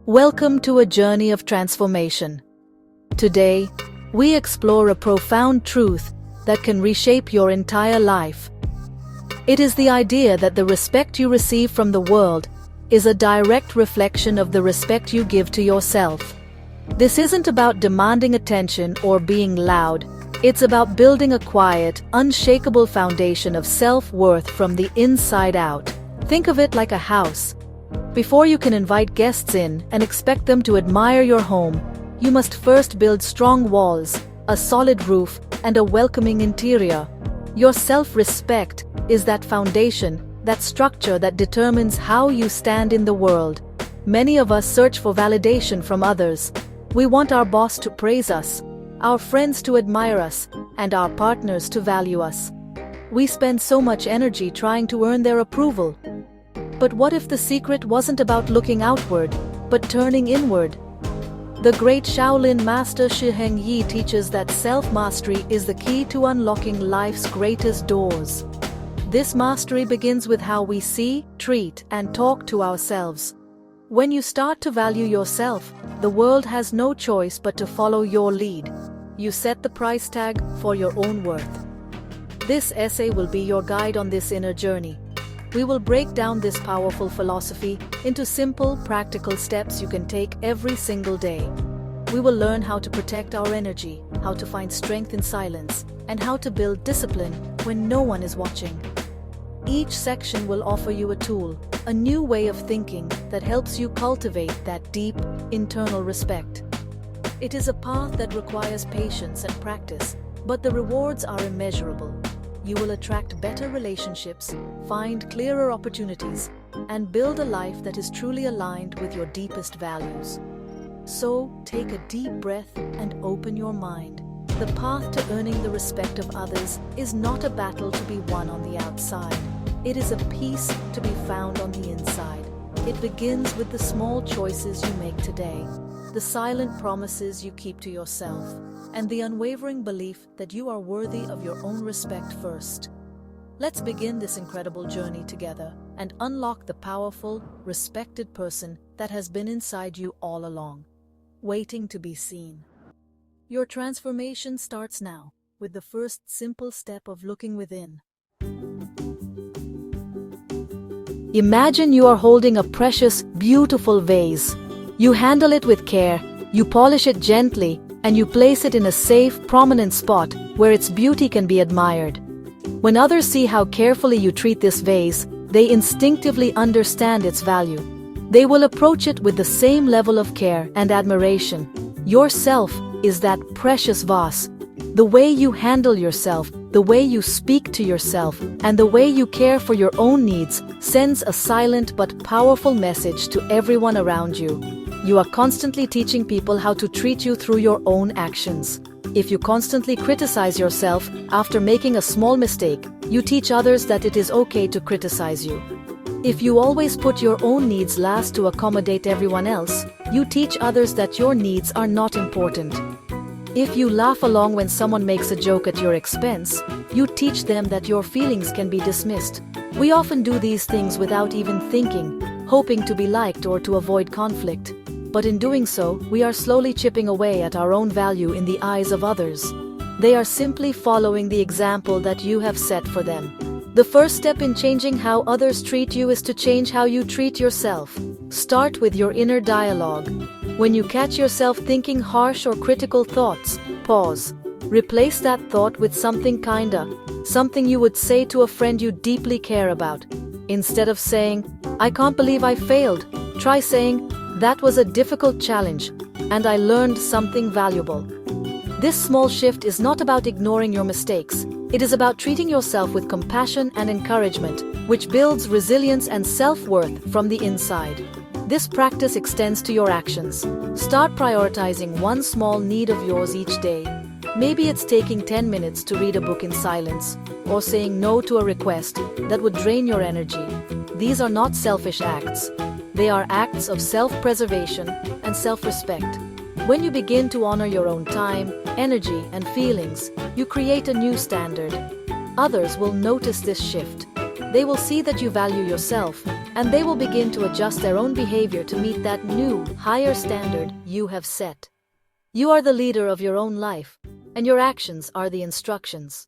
Welcome to a journey of transformation. Today, we explore a profound truth that can reshape your entire life. It is the idea that the respect you receive from the world is a direct reflection of the respect you give to yourself. This isn't about demanding attention or being loud. It's about building a quiet, unshakable foundation of self-worth from the inside out. Think of it like a house. Before you can invite guests in and expect them to admire your home, you must first build strong walls, a solid roof, and a welcoming interior. Your self-respect is that foundation, that structure that determines how you stand in the world. Many of us search for validation from others. We want our boss to praise us, our friends to admire us, and our partners to value us. We spend so much energy trying to earn their approval. But what if the secret wasn't about looking outward, but turning inward? The great Shaolin master Shi Heng Yi teaches that self-mastery is the key to unlocking life's greatest doors. This mastery begins with how we see, treat, and talk to ourselves. When you start to value yourself, the world has no choice but to follow your lead. You set the price tag for your own worth. This essay will be your guide on this inner journey. We will break down this powerful philosophy into simple, practical steps you can take every single day. We will learn how to protect our energy, how to find strength in silence, and how to build discipline when no one is watching. Each section will offer you a tool, a new way of thinking that helps you cultivate that deep, internal respect. It is a path that requires patience and practice, but the rewards are immeasurable. You will attract better relationships, find clearer opportunities, and build a life that is truly aligned with your deepest values. So, take a deep breath and open your mind. The path to earning the respect of others is not a battle to be won on the outside. It is a peace to be found on the inside. It begins with the small choices you make today, the silent promises you keep to yourself, and the unwavering belief that you are worthy of your own respect first. Let's begin this incredible journey together and unlock the powerful, respected person that has been inside you all along, waiting to be seen. Your transformation starts now, with the first simple step of looking within. Imagine you are holding a precious, beautiful vase. You handle it with care, you polish it gently, and you place it in a safe, prominent spot where its beauty can be admired. When others see how carefully you treat this vase, they instinctively understand its value. They will approach it with the same level of care and admiration. Yourself is that precious vase. The way you handle yourself, the way you speak to yourself, and the way you care for your own needs sends a silent but powerful message to everyone around you. You are constantly teaching people how to treat you through your own actions. If you constantly criticize yourself after making a small mistake, you teach others that it is okay to criticize you. If you always put your own needs last to accommodate everyone else, you teach others that your needs are not important. If you laugh along when someone makes a joke at your expense, you teach them that your feelings can be dismissed. We often do these things without even thinking, hoping to be liked or to avoid conflict. But in doing so, we are slowly chipping away at our own value in the eyes of others. They are simply following the example that you have set for them. The first step in changing how others treat you is to change how you treat yourself. Start with your inner dialogue. When you catch yourself thinking harsh or critical thoughts, pause. Replace that thought with something kinder, something you would say to a friend you deeply care about. Instead of saying, "I can't believe I failed," try saying, "That was a difficult challenge, and I learned something valuable." This small shift is not about ignoring your mistakes. It is about treating yourself with compassion and encouragement, which builds resilience and self-worth from the inside. This practice extends to your actions. Start prioritizing one small need of yours each day. Maybe it's taking 10 minutes to read a book in silence, or saying no to a request that would drain your energy. These are not selfish acts. They are acts of self-preservation and self-respect. When you begin to honor your own time, energy, and feelings, you create a new standard. Others will notice this shift. They will see that you value yourself, and they will begin to adjust their own behavior to meet that new, higher standard you have set. You are the leader of your own life, and your actions are the instructions.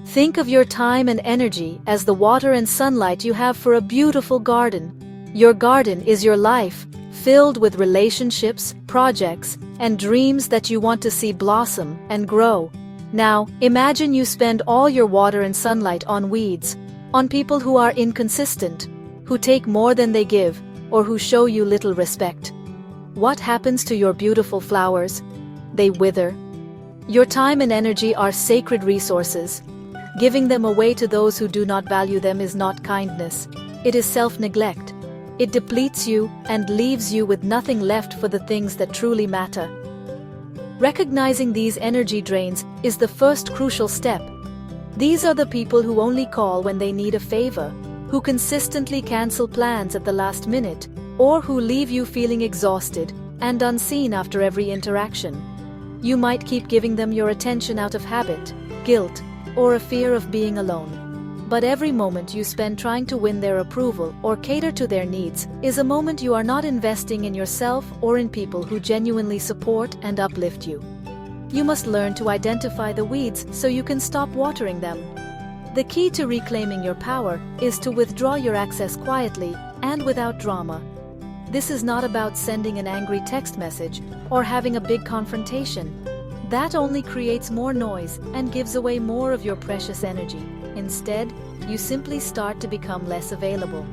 Think of your time and energy as the water and sunlight you have for a beautiful garden. Your garden is your life, filled with relationships, projects, and dreams that you want to see blossom and grow. Now, imagine you spend all your water and sunlight on weeds, on people who are inconsistent, who take more than they give, or who show you little respect. What happens to your beautiful flowers? They wither. Your time and energy are sacred resources. Giving them away to those who do not value them is not kindness. It is self-neglect. It depletes you and leaves you with nothing left for the things that truly matter. Recognizing these energy drains is the first crucial step. These are the people who only call when they need a favor, who consistently cancel plans at the last minute, or who leave you feeling exhausted and unseen after every interaction. You might keep giving them your attention out of habit, guilt, or a fear of being alone. But every moment you spend trying to win their approval or cater to their needs is a moment you are not investing in yourself or in people who genuinely support and uplift you. You must learn to identify the weeds so you can stop watering them. The key to reclaiming your power is to withdraw your access quietly and without drama. This is not about sending an angry text message or having a big confrontation. That only creates more noise and gives away more of your precious energy. Instead, you simply start to become less available.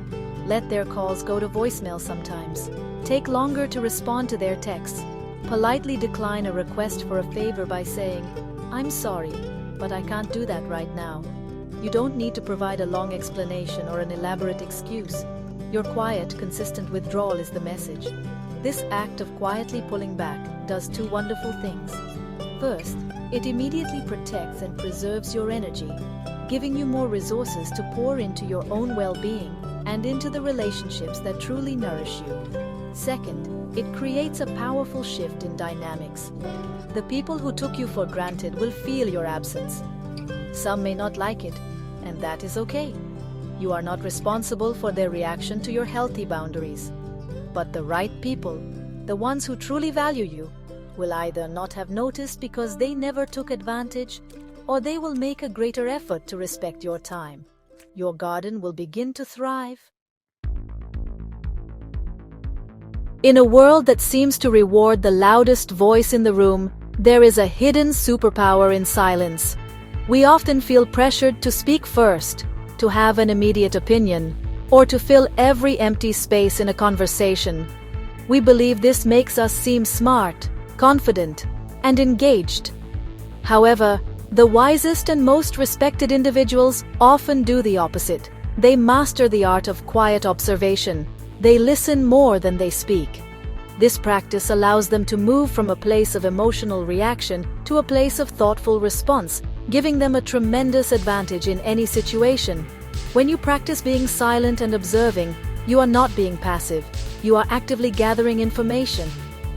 Let their calls go to voicemail sometimes. Take longer to respond to their texts. Politely decline a request for a favor by saying, "I'm sorry, but I can't do that right now." You don't need to provide a long explanation or an elaborate excuse. Your quiet, consistent withdrawal is the message. This act of quietly pulling back does two wonderful things. First, it immediately protects and preserves your energy, giving you more resources to pour into your own well-being and into the relationships that truly nourish you. Second, it creates a powerful shift in dynamics. The people who took you for granted will feel your absence. Some may not like it, and that is okay. You are not responsible for their reaction to your healthy boundaries. But the right people, the ones who truly value you, will either not have noticed because they never took advantage, or they will make a greater effort to respect your time. Your garden will begin to thrive. In a world that seems to reward the loudest voice in the room, there is a hidden superpower in silence. We often feel pressured to speak first, to have an immediate opinion, or to fill every empty space in a conversation. We believe this makes us seem smart, confident, and engaged. However, the wisest and most respected individuals often do the opposite. They master the art of quiet observation. They listen more than they speak. This practice allows them to move from a place of emotional reaction to a place of thoughtful response, giving them a tremendous advantage in any situation. When you practice being silent and observing, you are not being passive. You are actively gathering information.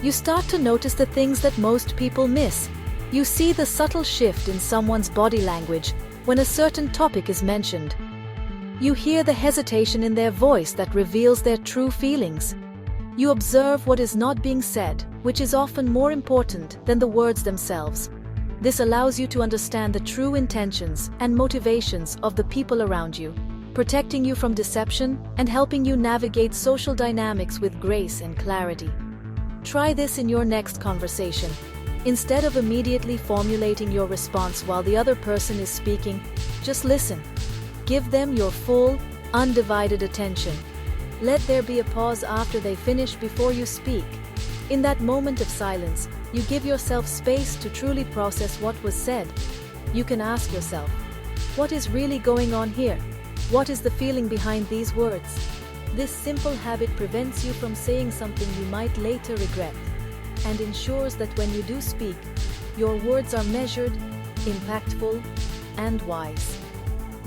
You start to notice the things that most people miss. You see the subtle shift in someone's body language when a certain topic is mentioned. You hear the hesitation in their voice that reveals their true feelings. You observe what is not being said, which is often more important than the words themselves. This allows you to understand the true intentions and motivations of the people around you, protecting you from deception and helping you navigate social dynamics with grace and clarity. Try this in your next conversation. Instead of immediately formulating your response while the other person is speaking, just listen. Give them your full, undivided attention. Let there be a pause after they finish before you speak. In that moment of silence, you give yourself space to truly process what was said. You can ask yourself, what is really going on here? What is the feeling behind these words? This simple habit prevents you from saying something you might later regret, and ensures that when you do speak, your words are measured, impactful, and wise.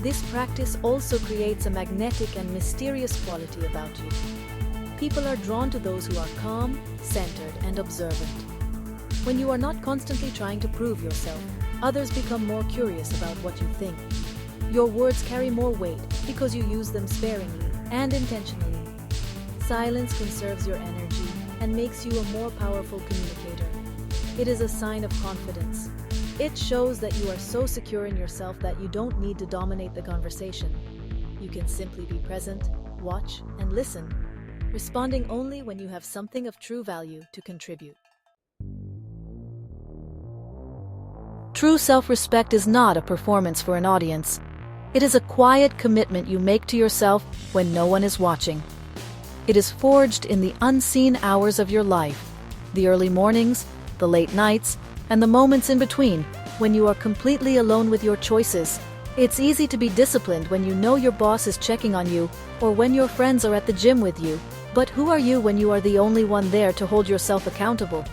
This practice also creates a magnetic and mysterious quality about you. People are drawn to those who are calm, centered, and observant. When you are not constantly trying to prove yourself, others become more curious about what you think. Your words carry more weight because you use them sparingly and intentionally. Silence conserves your energy and makes you a more powerful communicator. It is a sign of confidence. It shows that you are so secure in yourself that you don't need to dominate the conversation. You can simply be present, watch, and listen, responding only when you have something of true value to contribute. True self-respect is not a performance for an audience. It is a quiet commitment you make to yourself when no one is watching. It is forged in the unseen hours of your life, the early mornings, the late nights, and the moments in between, when you are completely alone with your choices. It's easy to be disciplined when you know your boss is checking on you, or when your friends are at the gym with you. But who are you when you are the only one there to hold yourself accountable?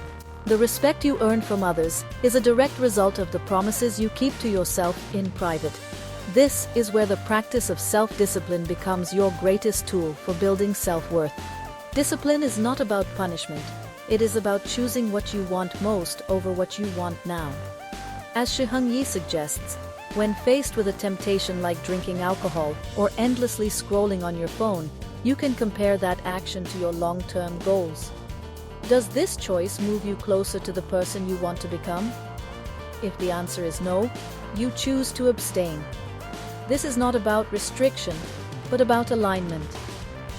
The respect you earn from others is a direct result of the promises you keep to yourself in private. This is where the practice of self-discipline becomes your greatest tool for building self-worth. Discipline is not about punishment. It is about choosing what you want most over what you want now. As Shiheng Yi suggests, when faced with a temptation like drinking alcohol or endlessly scrolling on your phone, you can compare that action to your long-term goals. Does this choice move you closer to the person you want to become? If the answer is no, you choose to abstain. This is not about restriction, but about alignment.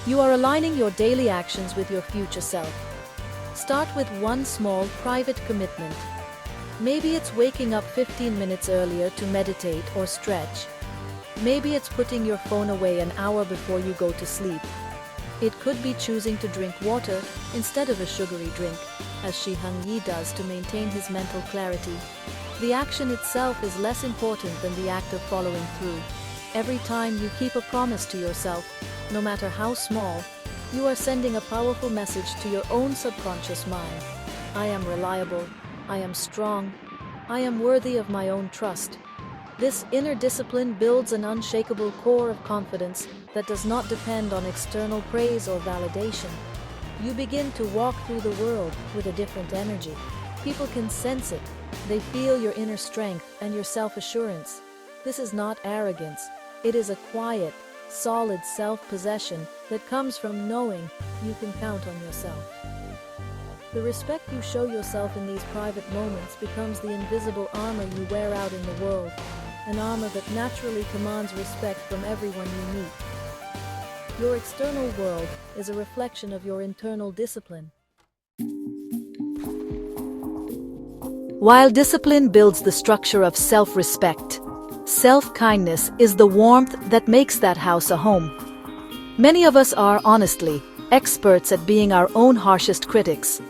You are aligning your daily actions with your future self. Start with one small, private commitment. Maybe it's waking up 15 minutes earlier to meditate or stretch. Maybe it's putting your phone away an hour before you go to sleep. It could be choosing to drink water instead of a sugary drink, as Shiheng Yi does to maintain his mental clarity. The action itself is less important than the act of following through. Every time you keep a promise to yourself, no matter how small, you are sending a powerful message to your own subconscious mind. I am reliable. I am strong. I am worthy of my own trust. This inner discipline builds an unshakable core of confidence that does not depend on external praise or validation. You begin to walk through the world with a different energy. People can sense it. They feel your inner strength and your self-assurance. This is not arrogance. It is a quiet, solid self-possession that comes from knowing you can count on yourself. The respect you show yourself in these private moments becomes the invisible armor you wear out in the world, an armor that naturally commands respect from everyone you meet. Your external world is a reflection of your internal discipline. While discipline builds the structure of self-respect, self-kindness is the warmth that makes that house a home. Many of us are, honestly, experts at being our own harshest critics.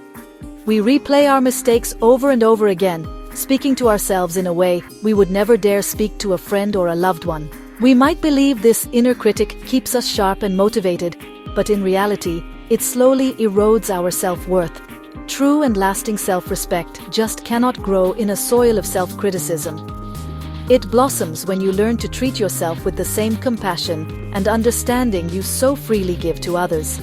We replay our mistakes over and over again, speaking to ourselves in a way we would never dare speak to a friend or a loved one. We might believe this inner critic keeps us sharp and motivated, but in reality, it slowly erodes our self-worth. True and lasting self-respect just cannot grow in a soil of self-criticism. It blossoms when you learn to treat yourself with the same compassion and understanding you so freely give to others.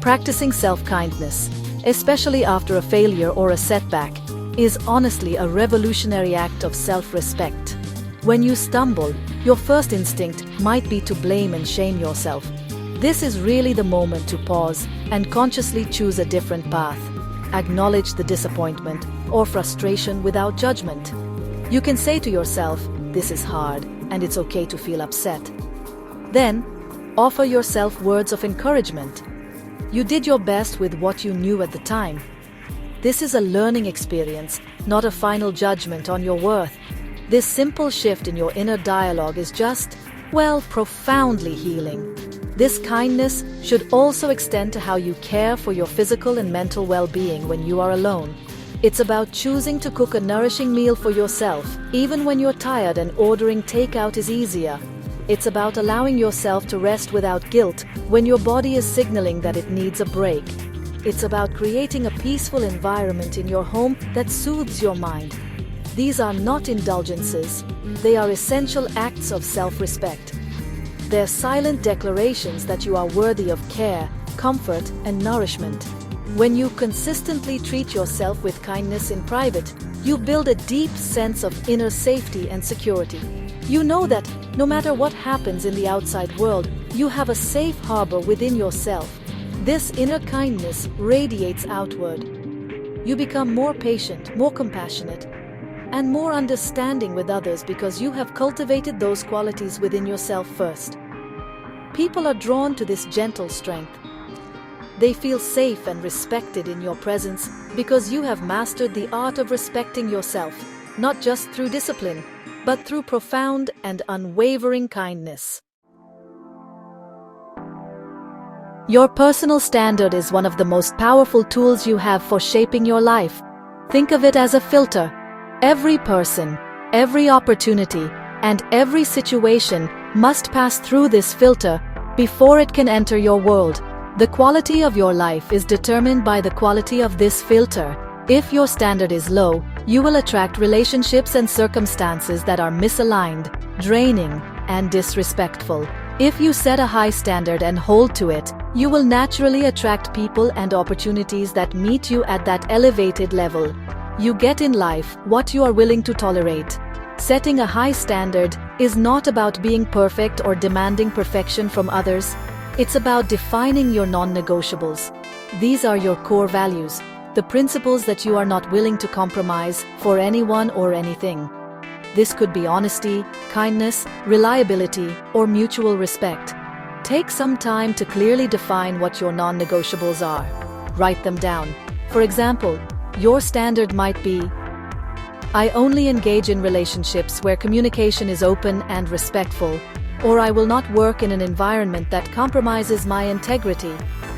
Practicing self-kindness, especially after a failure or a setback, is honestly a revolutionary act of self-respect. When you stumble, your first instinct might be to blame and shame yourself. This is really the moment to pause and consciously choose a different path. Acknowledge the disappointment or frustration without judgment. You can say to yourself, "This is hard, and it's okay to feel upset." Then, offer yourself words of encouragement. You did your best with what you knew at the time. This is a learning experience, not a final judgment on your worth. This simple shift in your inner dialogue is just, well, profoundly healing. This kindness should also extend to how you care for your physical and mental well-being when you are alone. It's about choosing to cook a nourishing meal for yourself, even when you're tired and ordering takeout is easier. It's about allowing yourself to rest without guilt when your body is signaling that it needs a break. It's about creating a peaceful environment in your home that soothes your mind. These are not indulgences, they are essential acts of self-respect. They're silent declarations that you are worthy of care, comfort, and nourishment. When you consistently treat yourself with kindness in private, you build a deep sense of inner safety and security. You know that no matter what happens in the outside world, you have a safe harbor within yourself. This inner kindness radiates outward. You become more patient, more compassionate, and more understanding with others because you have cultivated those qualities within yourself first. People are drawn to this gentle strength. They feel safe and respected in your presence because you have mastered the art of respecting yourself, not just through discipline, but through profound and unwavering kindness. Your personal standard is one of the most powerful tools you have for shaping your life. Think of it as a filter. Every person, every opportunity, and every situation must pass through this filter before it can enter your world. The quality of your life is determined by the quality of this filter. If your standard is low, you will attract relationships and circumstances that are misaligned, draining, and disrespectful. If you set a high standard and hold to it, you will naturally attract people and opportunities that meet you at that elevated level. You get in life what you are willing to tolerate. Setting a high standard is not about being perfect or demanding perfection from others. It's about defining your non-negotiables. These are your core values, the principles that you are not willing to compromise for anyone or anything. This could be honesty, kindness, reliability, or mutual respect. Take some time to clearly define what your non-negotiables are. Write them down. For example, your standard might be, I only engage in relationships where communication is open and respectful, or I will not work in an environment that compromises my integrity.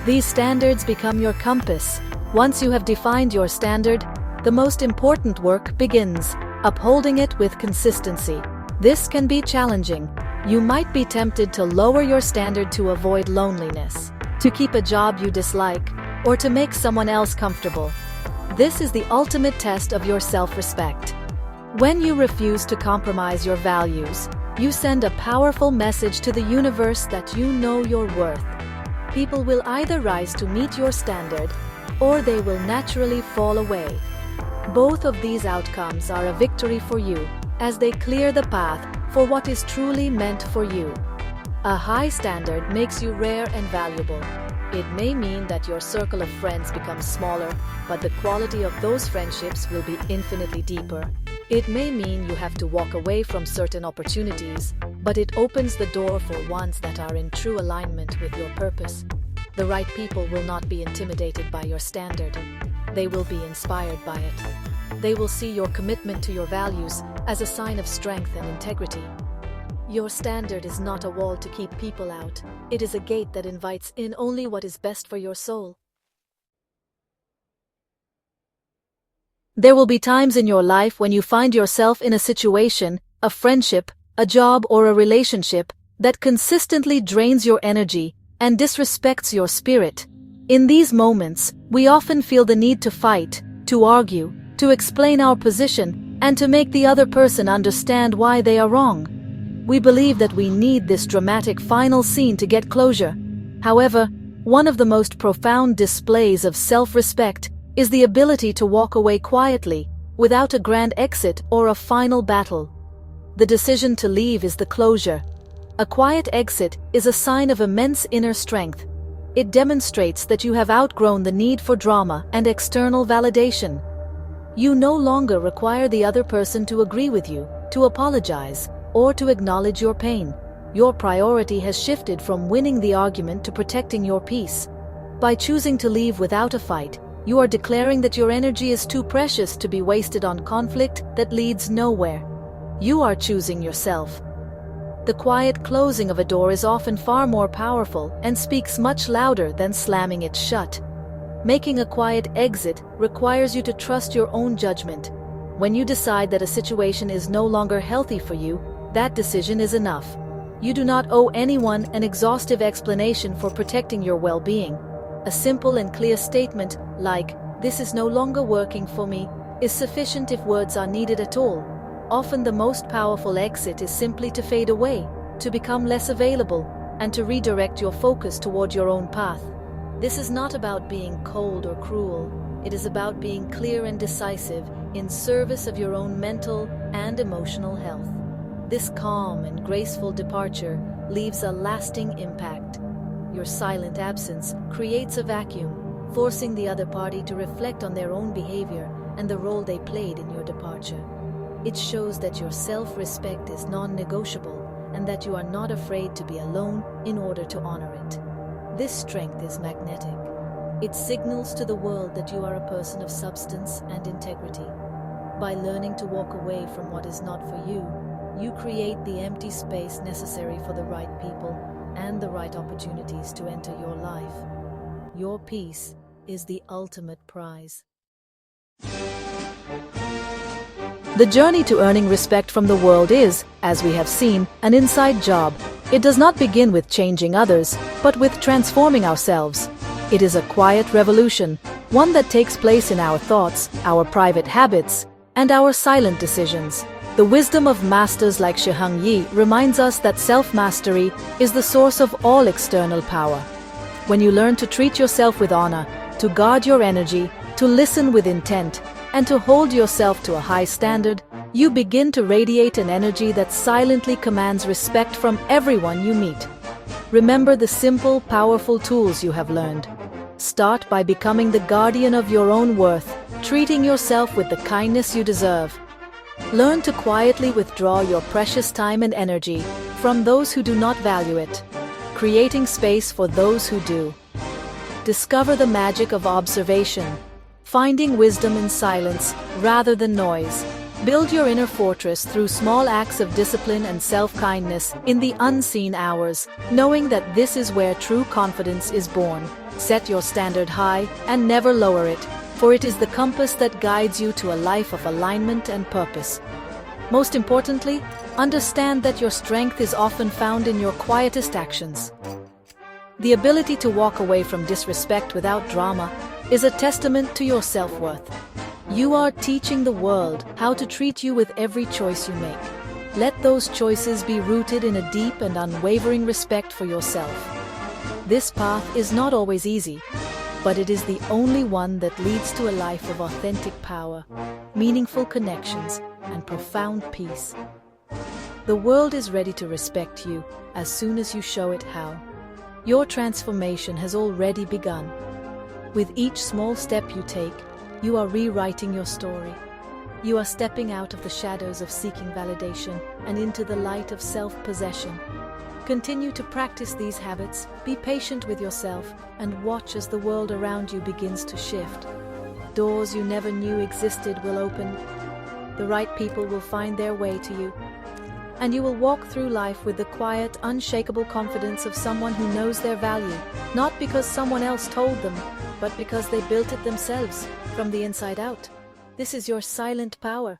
These standards become your compass. Once you have defined your standard, the most important work begins, upholding it with consistency. This can be challenging. You might be tempted to lower your standard to avoid loneliness, to keep a job you dislike, or to make someone else comfortable. This is the ultimate test of your self-respect. When you refuse to compromise your values, you send a powerful message to the universe that you know your worth. People will either rise to meet your standard, or they will naturally fall away. Both of these outcomes are a victory for you, as they clear the path for what is truly meant for you. A high standard makes you rare and valuable. It may mean that your circle of friends becomes smaller, but the quality of those friendships will be infinitely deeper. It may mean you have to walk away from certain opportunities, but it opens the door for ones that are in true alignment with your purpose. The right people will not be intimidated by your standard. They will be inspired by it. They will see your commitment to your values as a sign of strength and integrity. Your standard is not a wall to keep people out. It is a gate that invites in only what is best for your soul. There will be times in your life when you find yourself in a situation, a friendship, a job, or a relationship that consistently drains your energy and disrespects your spirit. In these moments, we often feel the need to fight, to argue, to explain our position, and to make the other person understand why they are wrong. We believe that we need this dramatic final scene to get closure. However, one of the most profound displays of self-respect is the ability to walk away quietly, without a grand exit or a final battle. The decision to leave is the closure. A quiet exit is a sign of immense inner strength. It demonstrates that you have outgrown the need for drama and external validation. You no longer require the other person to agree with you, to apologize, or to acknowledge your pain. Your priority has shifted from winning the argument to protecting your peace. By choosing to leave without a fight, you are declaring that your energy is too precious to be wasted on conflict that leads nowhere. You are choosing yourself. The quiet closing of a door is often far more powerful and speaks much louder than slamming it shut. Making a quiet exit requires you to trust your own judgment. When you decide that a situation is no longer healthy for you, that decision is enough. You do not owe anyone an exhaustive explanation for protecting your well-being. A simple and clear statement, like, "This is no longer working for me," is sufficient if words are needed at all. Often the most powerful exit is simply to fade away, to become less available, and to redirect your focus toward your own path. This is not about being cold or cruel. It is about being clear and decisive in service of your own mental and emotional health. This calm and graceful departure leaves a lasting impact. Your silent absence creates a vacuum, forcing the other party to reflect on their own behavior and the role they played in your departure. It shows that your self-respect is non-negotiable and that you are not afraid to be alone in order to honor it. This strength is magnetic. It signals to the world that you are a person of substance and integrity. By learning to walk away from what is not for you, you create the empty space necessary for the right people and the right opportunities to enter your life. Your peace is the ultimate prize. The journey to earning respect from the world is, as we have seen, an inside job. It does not begin with changing others, but with transforming ourselves. It is a quiet revolution, one that takes place in our thoughts, our private habits, and our silent decisions. The wisdom of masters like Shihang Yi reminds us that self-mastery is the source of all external power. When you learn to treat yourself with honor, to guard your energy, to listen with intent, and to hold yourself to a high standard, you begin to radiate an energy that silently commands respect from everyone you meet. Remember the simple, powerful tools you have learned. Start by becoming the guardian of your own worth, treating yourself with the kindness you deserve. Learn to quietly withdraw your precious time and energy from those who do not value it, creating space for those who do. Discover the magic of observation, finding wisdom in silence rather than noise. Build your inner fortress through small acts of discipline and self-kindness in the unseen hours, knowing that this is where true confidence is born. Set your standard high and never lower it, for it is the compass that guides you to a life of alignment and purpose. Most importantly, understand that your strength is often found in your quietest actions. The ability to walk away from disrespect without drama is a testament to your self-worth. You are teaching the world how to treat you with every choice you make. Let those choices be rooted in a deep and unwavering respect for yourself. This path is not always easy, but it is the only one that leads to a life of authentic power, meaningful connections, and profound peace. The world is ready to respect you as soon as you show it how. Your transformation has already begun. With each small step you take, you are rewriting your story. You are stepping out of the shadows of seeking validation and into the light of self-possession. Continue to practice these habits, be patient with yourself, and watch as the world around you begins to shift. Doors you never knew existed will open. The right people will find their way to you. And you will walk through life with the quiet, unshakable confidence of someone who knows their value, not because someone else told them, but because they built it themselves, from the inside out. This is your silent power,